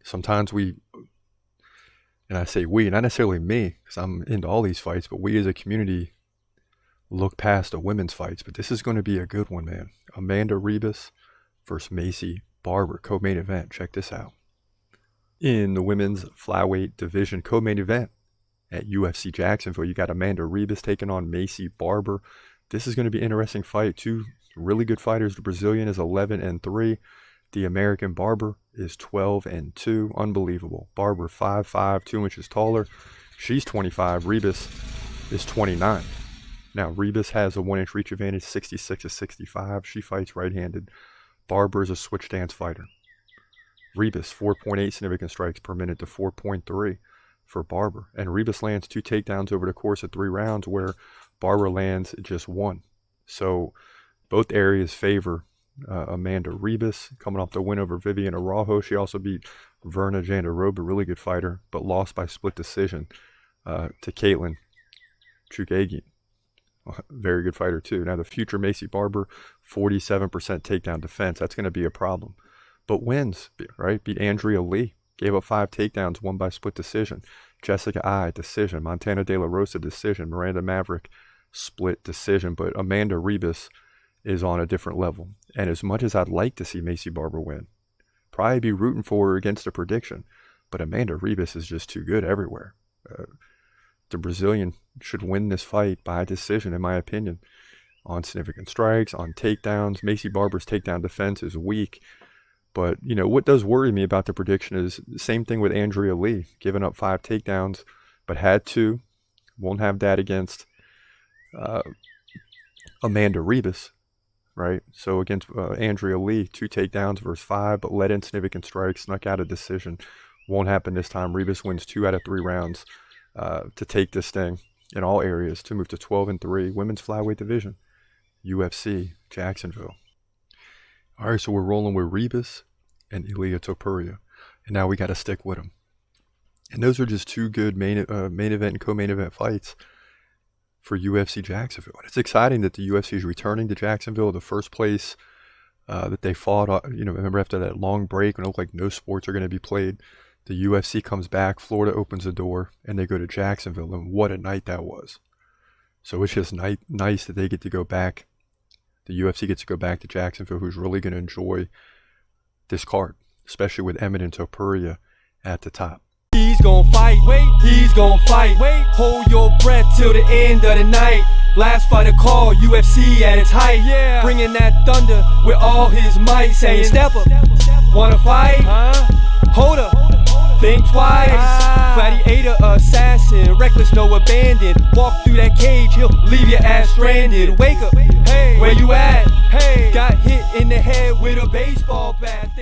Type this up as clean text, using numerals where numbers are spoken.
sometimes and I say we, not necessarily me, because I'm into all these fights, but we as a community look past the women's fights. But this is going to be a good one, man. Amanda Ribas versus Maycee Barber, co-main event. Check this out. In the women's flyweight division co-main event at UFC Jacksonville, you got Amanda Ribas taking on Maycee Barber. This is going to be an interesting fight. Two really good fighters. The Brazilian is 11-3. The American Barber is 12-2. Unbelievable. Barber 5'5", 2 inches taller. She's 25. Ribas is 29. Now, Ribas has a 1-inch reach advantage, 66-65. She fights right-handed. Barber is a switch stance fighter. Ribas, 4.8 significant strikes per minute to 4.3 for Barber. And Ribas lands 2 takedowns over the course of 3 rounds, where Barber lands just 1. So both areas favor Amanda Ribas, coming off the win over Vivian Araujo. She also beat Verna Jandiroba, really good fighter, but lost by split decision to Caitlin Chukagian. Very good fighter too. Now the future Maycee Barber, 47% takedown defense. That's going to be a problem. But wins, right? Beat Andrea Lee. Gave up 5 takedowns, won by split decision. Jessica Ai, decision. Montana De La Rosa, decision. Miranda Maverick, split decision. But Amanda Ribas is on a different level. And as much as I'd like to see Maycee Barber win, probably be rooting for her against a prediction, but Amanda Ribas is just too good everywhere. The Brazilian should win this fight by decision, in my opinion, on significant strikes, on takedowns. Maycee Barber's takedown defense is weak. But, you know, what does worry me about the prediction is the same thing with Andrea Lee, giving up 5 takedowns, but had 2. Won't have that against Amanda Ribas, right? So against Andrea Lee, 2 takedowns versus 5, but let in significant strikes, snuck out a decision. Won't happen this time. Ribas wins 2 out of 3 rounds to take this thing in all areas, to move to 12-3, women's flyweight division, UFC Jacksonville. All right, so we're rolling with Ribas and Ilia Topuria, and now we got to stick with them. And those are just 2 good main event and co-main event fights for UFC Jacksonville. And it's exciting that the UFC is returning to Jacksonville, the first place that they fought. Remember after that long break when it looked like no sports are going to be played, the UFC comes back, Florida opens the door, and they go to Jacksonville. And what a night that was. So it's just nice that they get to go back. The UFC gets to go back to Jacksonville, who's really going to enjoy this card, especially with Emmett and Topuria at the top. He's gonna fight, wait, he's gonna fight, wait, hold your breath till the end of the night. Last fighter call, UFC at its height, yeah. Bringing that thunder with all his might, saying step up, wanna fight, hold up, think twice, gladiator, assassin, reckless, no abandon, walk through that cage, he'll leave your ass stranded. Wake up, hey, where you at? Hey, got hit in the head with a baseball bat.